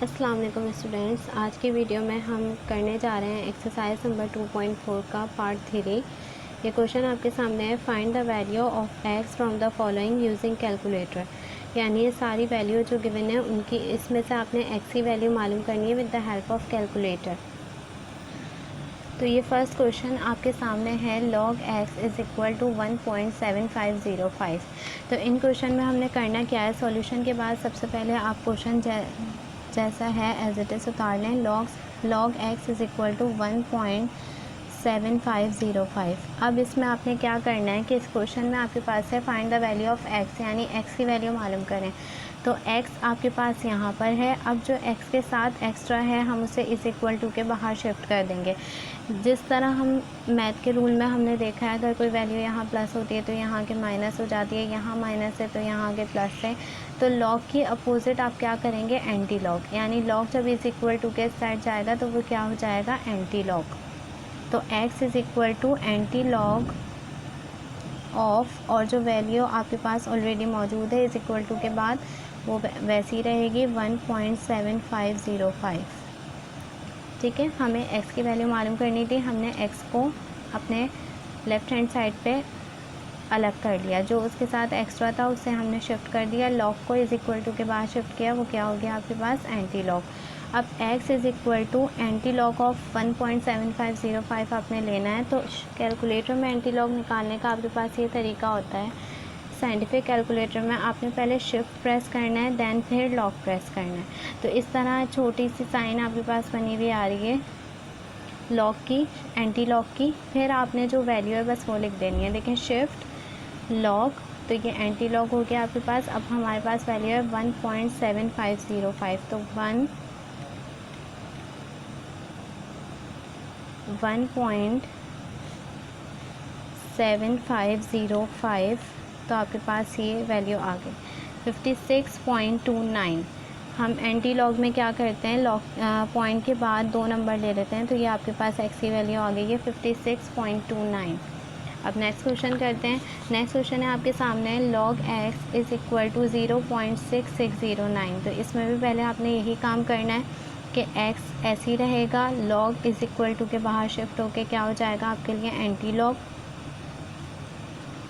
अस्सलाम वालेकुम स्टूडेंट्स। आज की वीडियो में हम करने जा रहे हैं एक्सरसाइज नंबर 2.4 का पार्ट 3। ये क्वेश्चन आपके सामने है, find the value of x from the following using calculator. यानी ये सारी वैल्यू जो गिवन है उनकी इसमें से आपने एक्स की वैल्यू मालूम करनी है with the help of calculator. तो ये फर्स्ट क्वेश्चन आपके सामने है, log x is equal to 1.7505। तो इन क्वेश्चन में हमने करना क्या है, सॉल्यूशन के बाद सबसे पहले आप क्वेश्चन जैसा है एज इट इज़ उतार लें। log x is equal to 1.7505। अब इसमें आपने क्या करना है कि इस क्वेश्चन में आपके पास है find the value of x, यानी x की वैल्यू मालूम करें। तो x आपके पास यहाँ पर है। अब जो x के साथ एक्स्ट्रा है हम उसे इज़ इक्वल टू के बाहर शिफ्ट कर देंगे। जिस तरह हम मैथ के रूल में हमने देखा है, अगर कोई वैल्यू यहाँ प्लस होती है तो यहाँ के माइनस हो जाती है, यहाँ माइनस है तो यहाँ के प्लस है। तो लॉग की अपोजिट आप क्या करेंगे, एंटी लॉग। यानी लॉग जब इज़ इक्वल टू के साइड जाएगा तो वो क्या हो जाएगा, एंटी लॉग। तो x is equal to anti log of, और जो वैल्यू आपके पास ऑलरेडी मौजूद है इज़ इक्वल टू के बाद वो वैसी रहेगी 1.7505। ठीक है, हमें x की वैल्यू मालूम करनी थी, हमने x को अपने लेफ़्ट हैंड साइड पे अलग कर लिया। जो उसके साथ एक्स्ट्रा था उसे हमने शिफ्ट कर दिया, लॉग को इज़ इक्वल टू के बाद शिफ्ट किया, वो क्या हो गया आपके पास, एंटी लॉग। अब x is equal to anti log of 1.7505 आपने लेना है। तो कैलकुलेटर में एंटी लॉग निकालने का आपके पास ये तरीका होता है, साइंटिफिक कैलकुलेटर में आपने पहले शिफ्ट प्रेस करना है, दैन फिर लॉग प्रेस करना है। तो इस तरह छोटी सी साइन आपके पास बनी हुई आ रही है लॉग की, एंटी लॉग की, फिर आपने जो वैल्यू है बस वो लिख देनी है। देखें, शिफ्ट लॉग, तो ये एंटी लॉग हो गया आपके पास। अब हमारे पास वैल्यू है 1.7505। तो 1.7505, तो आपके पास ये वैल्यू आ गई 56.29। हम एंटी लॉग में क्या करते हैं, लॉग पॉइंट के बाद 2 नंबर ले लेते हैं, तो ये आपके पास x की वैल्यू आ गई है 56.29। अब नेक्स्ट क्वेश्चन करते हैं। नेक्स्ट क्वेश्चन है आपके सामने, log x is equal to 0.6609। तो इसमें भी पहले आपने यही काम करना है कि x ऐसे ही रहेगा, log इज़ इक्वल टू के बाहर शिफ्ट होके क्या हो जाएगा आपके लिए, एंटी लॉग।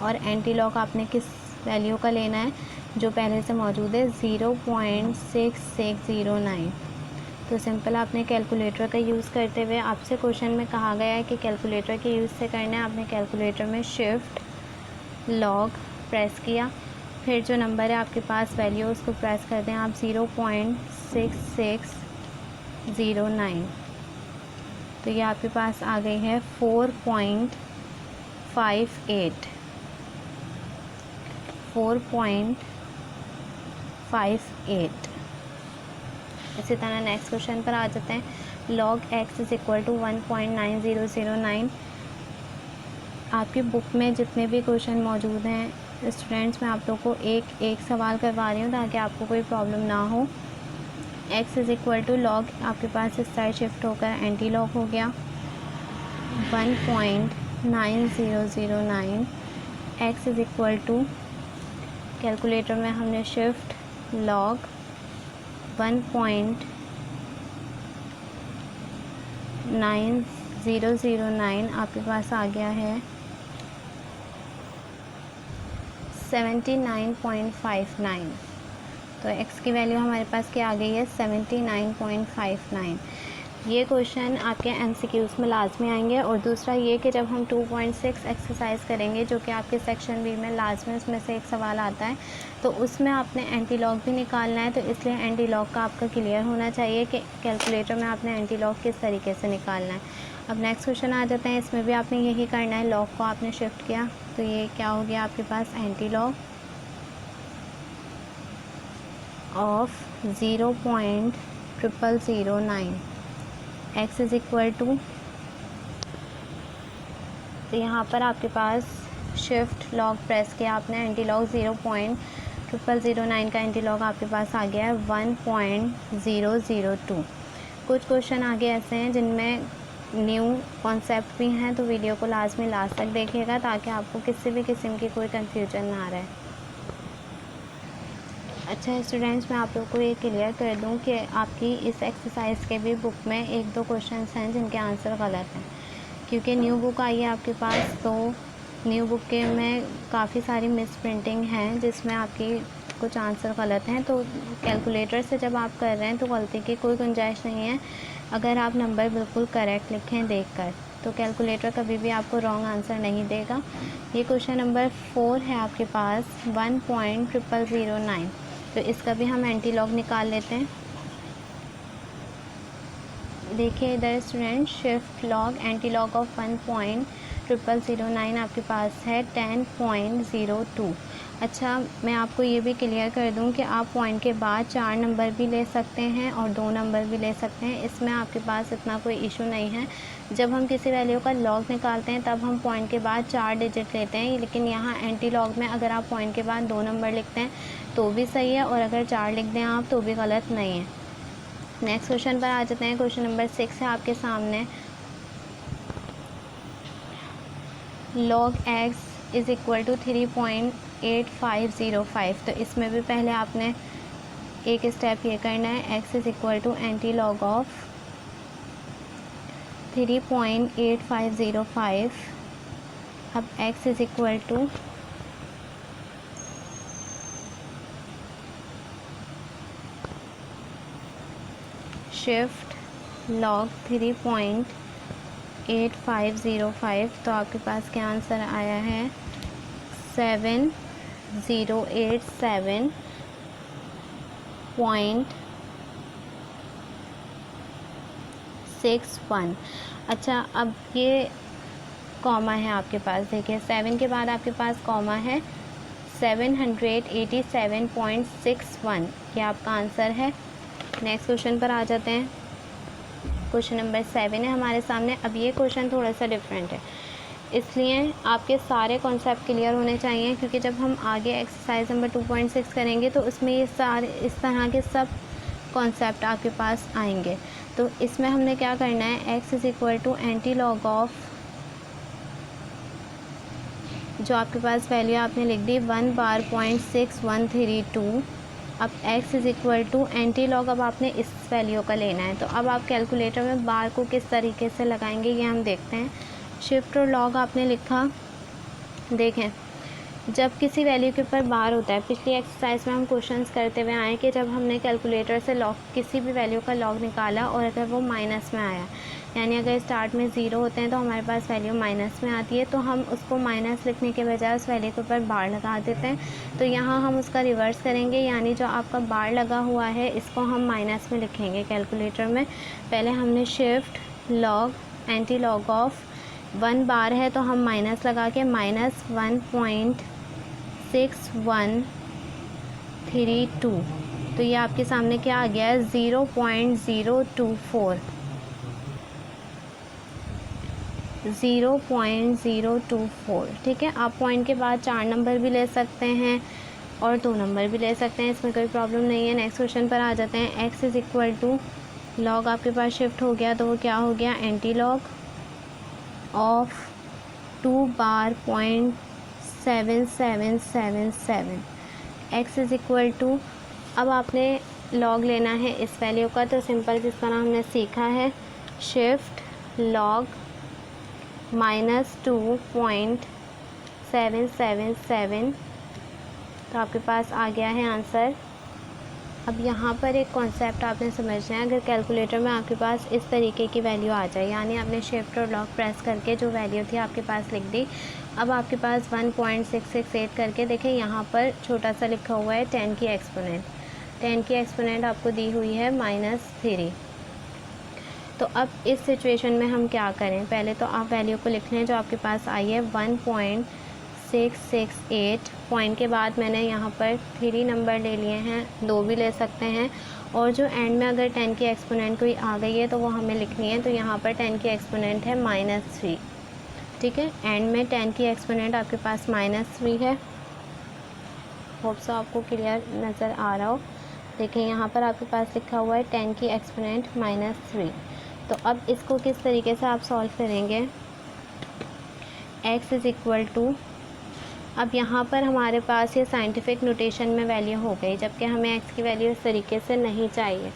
और एंटी लॉग आपने किस वैल्यू का लेना है, जो पहले से मौजूद है 0.6609। तो सिंपल आपने कैलकुलेटर का यूज़ करते हुए, आपसे क्वेश्चन में कहा गया है कि कैलकुलेटर के यूज़ से करना है। आपने कैलकुलेटर में शिफ्ट लॉग प्रेस किया, फिर जो नंबर है आपके पास वैल्यू उसको प्रेस कर दें आप 0.6609। तो ये आपके पास आ गई है 4.58। इसी तरह नेक्स्ट क्वेश्चन पर आ जाते हैं। log x is equal to 1.9009। आपकी बुक में जितने भी क्वेश्चन मौजूद हैं स्टूडेंट्स, मैं आप लोग को एक एक सवाल करवा रही हूँ ताकि आपको कोई प्रॉब्लम ना हो। x is equal to log आपके पास इस साइड शिफ्ट होकर एंटी लॉग हो गया 1.9009। x is equal to, calculator में हमने शिफ्ट लॉग 1.9009 आपके पास आ गया है 79.59। तो x की वैल्यू हमारे पास क्या आ गई है, 79.59। ये क्वेश्चन आपके MCQs में लाजमी आएंगे। और दूसरा ये कि जब हम 2.6 एक्सरसाइज करेंगे, जो कि आपके सेक्शन बी में लाजमी उसमें से एक सवाल आता है, तो उसमें आपने एंटी लॉग भी निकालना है। तो इसलिए एंटी लॉग का आपका क्लियर होना चाहिए कि कैलकुलेटर में आपने एंटी लॉग किस तरीके से निकालना है। अब नेक्स्ट क्वेश्चन आ जाते हैं, इसमें भी आपने यही करना है, लॉग को आपने शिफ्ट किया, तो ये क्या हो गया आपके पास, anti log of 0.0009। x is equal to, तो यहाँ पर आपके पास शिफ्ट लॉग प्रेस किया आपने, एंटी लॉग 0.0009 का एंटी लॉग आपके पास आ गया है 1.002। कुछ क्वेश्चन आगे ऐसे हैं जिनमें न्यू कॉन्सेप्ट भी हैं, तो वीडियो को लाजमी लास्ट तक देखिएगा ताकि आपको किसी भी किस्म की कोई कन्फ्यूजन ना रहे। अच्छा स्टूडेंट्स, मैं आप लोगों को ये क्लियर कर दूं कि आपकी इस एक्सरसाइज के भी बुक में 1-2 क्वेश्चन हैं जिनके आंसर गलत हैं, क्योंकि न्यू बुक आई है आपके पास, तो न्यू बुक के में काफ़ी सारी मिस प्रिंटिंग हैं जिसमें आपकी कुछ आंसर गलत हैं। तो कैलकुलेटर से जब आप कर रहे हैं तो गलती की कोई गुंजाइश नहीं है, अगर आप नंबर बिल्कुल करेक्ट लिखें देखकर, तो कैलकुलेटर कभी भी आपको रॉन्ग आंसर नहीं देगा। ये क्वेश्चन नंबर 4 है आपके पास 1.0009। तो इसका भी हम एंटी लॉग निकाल लेते हैं। देखिए इधर student, shift log anti log of 1.0009 आपके पास है 10.02। अच्छा, मैं आपको ये भी क्लियर कर दूं कि आप पॉइंट के बाद 4 नंबर भी ले सकते हैं और 2 नंबर भी ले सकते हैं, इसमें आपके पास इतना कोई इशू नहीं है। जब हम किसी वैल्यू का लॉग निकालते हैं तब हम पॉइंट के बाद 4 डिजिट लेते हैं, लेकिन यहाँ एंटी लॉग में अगर आप पॉइंट के बाद 2 नंबर लिखते हैं तो भी सही है, और अगर 4 लिख दें आप तो भी गलत नहीं है। नेक्स्ट क्वेश्चन पर आ जाते हैं। क्वेश्चन नंबर 6 है आपके सामने, log x is equal to 3.8505। तो इसमें भी पहले आपने एक स्टेप ये करना है, x is equal to anti log of 3.8505। अब x is equal to shift log 3.8505। तो आपके पास क्या आंसर आया है 7087.61। अच्छा, अब ये कॉमा है आपके पास, देखिए 7 के बाद आपके पास कॉमा है 787.61, ये आपका आंसर है। नेक्स्ट क्वेश्चन पर आ जाते हैं। क्वेश्चन नंबर 7 है हमारे सामने। अब ये क्वेश्चन थोड़ा सा डिफरेंट है, इसलिए आपके सारे कॉन्सेप्ट क्लियर होने चाहिए, क्योंकि जब हम आगे एक्सरसाइज नंबर 2.6 करेंगे तो उसमें ये सारे इस तरह के सब कॉन्सेप्ट आपके पास आएंगे। तो इसमें हमने क्या करना है, x is equal to anti log of, जो आपके पास वैल्यू आपने लिख दी 1/.6132। अब x is equal to anti log, अब आपने इस वैल्यू का लेना है। तो अब आप कैलकुलेटर में बार को किस तरीके से लगाएंगे ये हम देखते हैं। शिफ्ट और लॉग आपने लिखा, देखें जब किसी वैल्यू के ऊपर बार होता है, पिछली एक्सरसाइज में हम क्वेश्चंस करते हुए आए कि जब हमने कैलकुलेटर से लॉग किसी भी वैल्यू का लॉग निकाला और अगर वो माइनस में आया, यानी अगर स्टार्ट में 0 होते हैं तो हमारे पास वैल्यू माइनस में आती है, तो हम उसको माइनस लिखने के बजाय उस वैल्यू के ऊपर बार लगा देते हैं। तो यहाँ हम उसका रिवर्स करेंगे, यानी जो आपका बार लगा हुआ है इसको हम माइनस में लिखेंगे कैलकुलेटर में। पहले हमने shift log anti log of 1 बार है तो हम माइनस लगा के -1.6132, तो ये आपके सामने क्या आ गया है 0.024। 0.024, ठीक है। आप पॉइंट के बाद 4 नंबर भी ले सकते हैं और 2 नंबर भी ले सकते हैं, इसमें कोई प्रॉब्लम नहीं है। नेक्स्ट क्वेश्चन पर आ जाते हैं। x is equal to log आपके पास शिफ्ट हो गया तो वो क्या हो गया, anti log of 2/.7777। x is equal to, अब आपने लॉग लेना है इस वैल्यू का, तो सिंपल जिस तरह हमने सीखा है, शिफ्ट लॉग -2.777, तो आपके पास आ गया है आंसर। अब यहाँ पर एक कॉन्सेप्ट आपने समझना है, अगर कैलकुलेटर में आपके पास इस तरीके की वैल्यू आ जाए, यानी आपने शिफ्ट और लॉक प्रेस करके जो वैल्यू थी आपके पास लिख दी, अब आपके पास 1.668 करके देखिए यहाँ पर छोटा सा लिखा हुआ है 10 की एक्सपोनेंट। 10 की एक्सपोनेंट आपको दी हुई है -3। तो अब इस सिचुएशन में हम क्या करें, पहले तो आप वैल्यू को लिख लें जो आपके पास आई है 1.668। पॉइंट के बाद मैंने यहाँ पर 3 नंबर ले लिए हैं, 2 भी ले सकते हैं, और जो एंड में अगर 10 की एक्सपोनेंट कोई आ गई है तो वो हमें लिखनी है। तो यहाँ पर 10 की एक्सपोनेंट है -3, ठीक है। एंड में 10 की एक्सपोनेंट आपके पास -3 है। होप सो आपको क्लियर नज़र आ रहा हो। देखिए यहाँ पर आपके पास लिखा हुआ है 10 की एक्सपोनेंट -3। तो अब इसको किस तरीके से आप सॉल्व करेंगे, x इज़ इक्वल टू अब यहाँ पर हमारे पास ये साइंटिफिक नोटेशन में वैल्यू हो गई, जबकि हमें x की वैल्यू इस तरीके से नहीं चाहिए।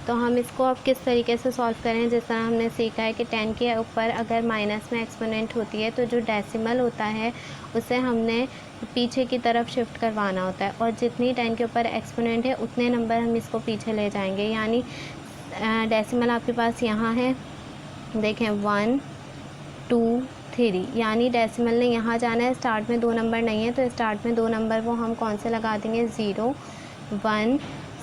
तो हम इसको अब किस तरीके से सॉल्व करें। जिस तरह हमने सीखा है कि 10 के ऊपर अगर माइनस में एक्सपोनेंट होती है तो जो डेसिमल होता है उसे हमने पीछे की तरफ शिफ्ट करवाना होता है, और जितनी 10 के ऊपर एक्सपोनेंट है उतने नंबर हम इसको पीछे ले जाएंगे। यानी डेसिमल आपके पास यहाँ है, देखें 1 2 3, यानी डेसिमल ने यहाँ जाना है। स्टार्ट में 2 नंबर नहीं है तो स्टार्ट में 2 नंबर वो हम कौन से लगा देंगे, 0 1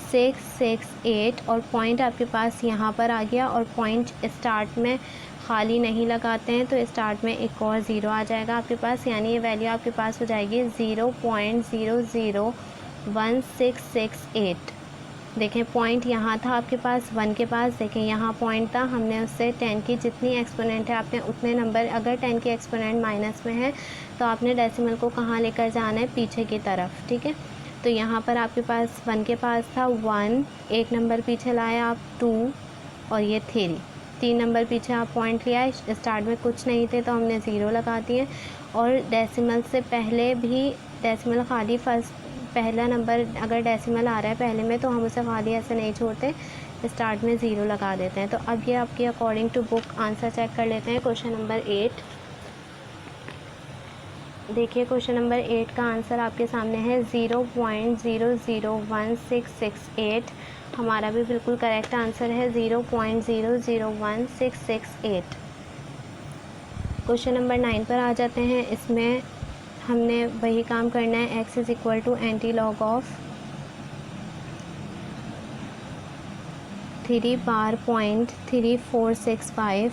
6 6 8, और पॉइंट आपके पास यहाँ पर आ गया। और पॉइंट स्टार्ट में खाली नहीं लगाते हैं तो स्टार्ट में एक और 0 आ जाएगा आपके पास, यानी ये वैल्यू आपके पास हो जाएगी 0.001668। देखें पॉइंट यहाँ था आपके पास 1 के पास, देखें यहाँ पॉइंट था, हमने उससे 10 की जितनी एक्सपोनेंट है आपने उतने नंबर, अगर 10 की एक्सपोनेंट माइनस में है तो आपने डेसिमल को कहाँ लेकर जाना है, पीछे की तरफ, ठीक है। तो यहाँ पर आपके पास 1 के पास था 1, एक नंबर पीछे लाया आप 2, और ये 3 नंबर पीछे आप पॉइंट लिया है। स्टार्ट में कुछ नहीं थे तो हमने 0 लगा दिए, और डेसिमल से पहले भी डेसिमल खाली फर्स्ट पहला नंबर अगर डेसिमल आ रहा है पहले में तो हम उसे खाली ऐसे नहीं छोड़ते, स्टार्ट में 0 लगा देते हैं। तो अब ये आपके according to book answer check कर लेते हैं। क्वेश्चन नंबर 8, देखिए क्वेश्चन नंबर 8 का आंसर आपके सामने है 0.001668। हमारा भी बिल्कुल करेक्ट आंसर है 0.001668। क्वेश्चन नंबर 9 पर आ जाते हैं। इसमें हमने वही काम करना है, x is equal to anti log of 3 bar.3465।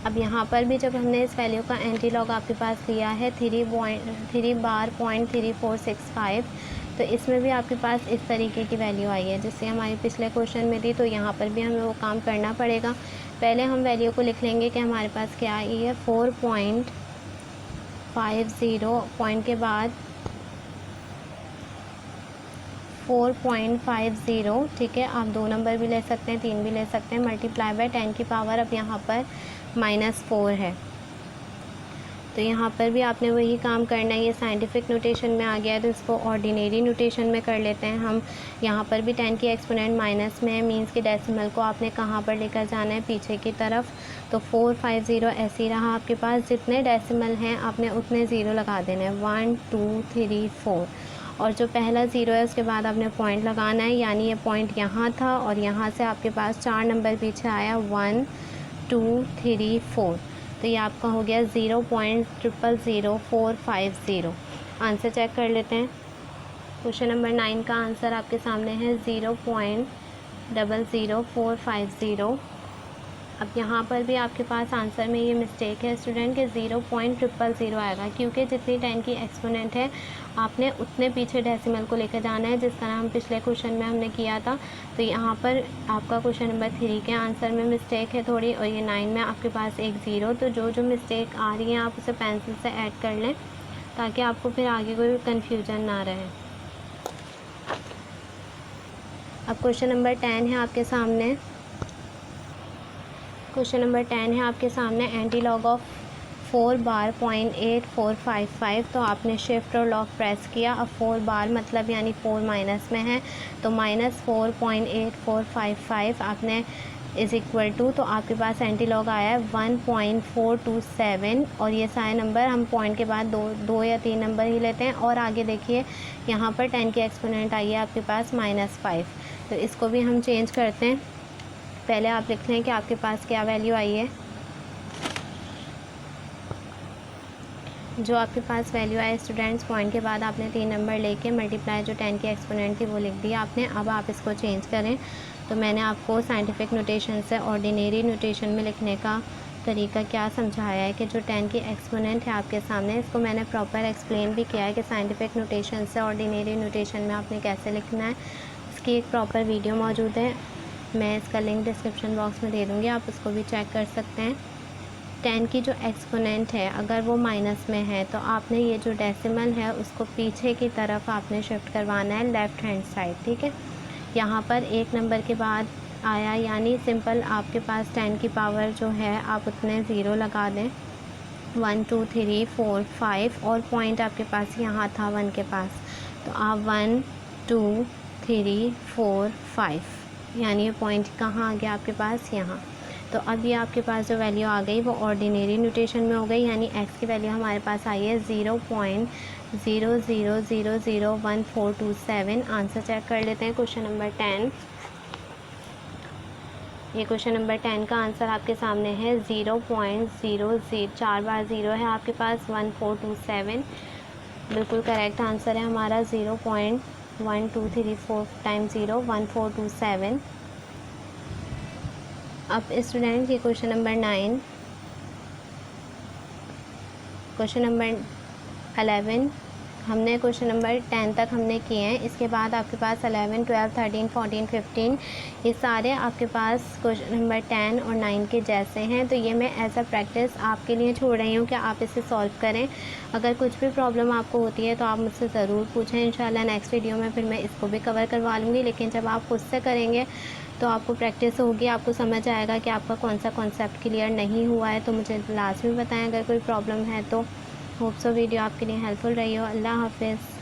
अब यहाँ पर भी जब हमने इस वैल्यू का एंटी लॉग आपके पास लिया है 3 bar.3465, तो इसमें भी आपके पास इस तरीके की वैल्यू आई है जिससे हमारे पिछले क्वेश्चन में थी। तो यहाँ पर भी हमें वो काम करना पड़ेगा। पहले हम वैल्यू को लिख लेंगे कि हमारे पास क्या आई है, 4.50, पॉइंट के बाद 4.50, ठीक है। आप 2 नंबर भी ले सकते हैं, 3 भी ले सकते हैं, मल्टीप्लाई बाय 10 की पावर अब यहाँ पर -4 है। तो यहाँ पर भी आपने वही काम करना है। ये साइंटिफिक नोटेशन में आ गया है तो इसको ऑर्डिनरी नोटेशन में कर लेते हैं हम। यहाँ पर भी 10 की एक्सपोनेंट माइनस में है, मीन्स कि डेसिमल को आपने कहाँ पर लेकर जाना है, पीछे की तरफ। तो 450 ऐसे ही रहा आपके पास, जितने डेसिमल हैं आपने उतने 0 लगा देने हैं, 1 2 3 4, और जो पहला 0 है उसके बाद आपने पॉइंट लगाना है। यानी ये पॉइंट यहाँ था और यहाँ से आपके पास 4 नंबर पीछे आया, 1 2 3 4, तो ये आपका हो गया 0.000450। आंसर चेक कर लेते हैं। क्वेश्चन नंबर 9 का आंसर आपके सामने है 0.00450। अब यहाँ पर भी आपके पास आंसर में ये मिस्टेक है स्टूडेंट के 0.000 आएगा, क्योंकि जितनी 10 की एक्सपोनेंट है आपने उतने पीछे डेसिमल को लेकर जाना है, जिस तरह हम पिछले क्वेश्चन में हमने किया था। तो यहाँ पर आपका क्वेश्चन नंबर 3 के आंसर में मिस्टेक है थोड़ी, और ये 9 में आपके पास एक 0। तो जो मिस्टेक आ रही है आप उसे पेंसिल से ऐड कर लें ताकि आपको फिर आगे कोई कन्फ्यूजन ना रहे। अब क्वेश्चन नंबर 10 है आपके सामने। क्वेश्चन नंबर 10 है आपके सामने, एंटी लॉग ऑफ 4 bar.8455। तो आपने शिफ्ट और लॉक प्रेस किया। अब 4 बार मतलब यानी 4 माइनस में है, तो -4.8455 आपने इज़ इक्वल टू, तो आपके पास एंटी लॉग आया है 1.427। और ये सारे नंबर हम पॉइंट के बाद दो या 3 नंबर ही लेते हैं। और आगे देखिए यहाँ पर 10 की एक्सपोनेंट आई है आपके पास -5, तो इसको भी हम चेंज करते हैं। पहले आप लिख लें कि आपके पास क्या वैल्यू आई है। जो आपके पास वैल्यू आए स्टूडेंट्स, पॉइंट के बाद आपने 3 नंबर लेके मल्टीप्लाई जो 10 की एक्सपोनेंट थी वो लिख दिया आपने। अब आप इसको चेंज करें। तो मैंने आपको साइंटिफिक नोटेशन से ऑर्डिनरी नोटेशन में लिखने का तरीका क्या समझाया है कि जो 10 की एक्सपोनेंट है आपके सामने, इसको मैंने प्रॉपर एक्सप्लेन भी किया है कि साइंटिफिक नोटेशन से ऑर्डिनरी नोटेशन में आपने कैसे लिखना है। इसकी एक प्रॉपर वीडियो मौजूद है, मैं इसका लिंक डिस्क्रिप्शन बॉक्स में दे दूँगी, आप उसको भी चेक कर सकते हैं। 10 की जो एक्सपोनेंट है अगर वो माइनस में है तो आपने ये जो डेसिमल है उसको पीछे की तरफ आपने शिफ्ट करवाना है, लेफ़्ट हैंड साइड, ठीक है। यहाँ पर एक नंबर के बाद आया, यानी सिंपल आपके पास 10 की पावर जो है आप उतने 0 लगा दें। 1 2 3 4 5 और पॉइंट आपके पास यहाँ था 1 के पास, तो आप 1 2 3 4 5 यानी ये पॉइंट कहाँ आ गया आपके पास, यहाँ। तो अब ये आपके पास जो वैल्यू आ गई वो ऑर्डिनरी नोटेशन में हो गई, यानी x की वैल्यू हमारे पास आई है 0.00001427। आंसर चेक कर लेते हैं क्वेश्चन नंबर 10। ये क्वेश्चन नंबर 10 का आंसर आपके सामने है 0.00, 4 बार 0 है आपके पास, 1427 बिल्कुल करेक्ट आंसर है हमारा। 0.1234 टाइम्स 0 1427। अब स्टूडेंट ये क्वेश्चन नंबर 9, क्वेश्चन नंबर 11 हमने क्वेश्चन नंबर 10 तक हमने किए हैं। इसके बाद आपके पास 11 12 13 14 15 ये सारे आपके पास क्वेश्चन नंबर 10 और 9 के जैसे हैं। तो ये मैं एज अ प्रैक्टिस आपके लिए छोड़ रही हूँ कि आप इसे सॉल्व करें। अगर कुछ भी प्रॉब्लम आपको होती है तो आप मुझसे ज़रूर पूछें, इंशाल्लाह नेक्स्ट वीडियो में फिर मैं इसको भी कवर करवा लूँगी। लेकिन जब आप खुद से करेंगे तो आपको प्रैक्टिस होगी, आपको समझ आएगा कि आपका कौन सा कॉन्सेप्ट क्लियर नहीं हुआ है। तो मुझे लास्ट में बताएं अगर कोई प्रॉब्लम है तो। होप सो वीडियो आपके लिए हेल्पफुल रही हो। अल्लाह हाफिज़।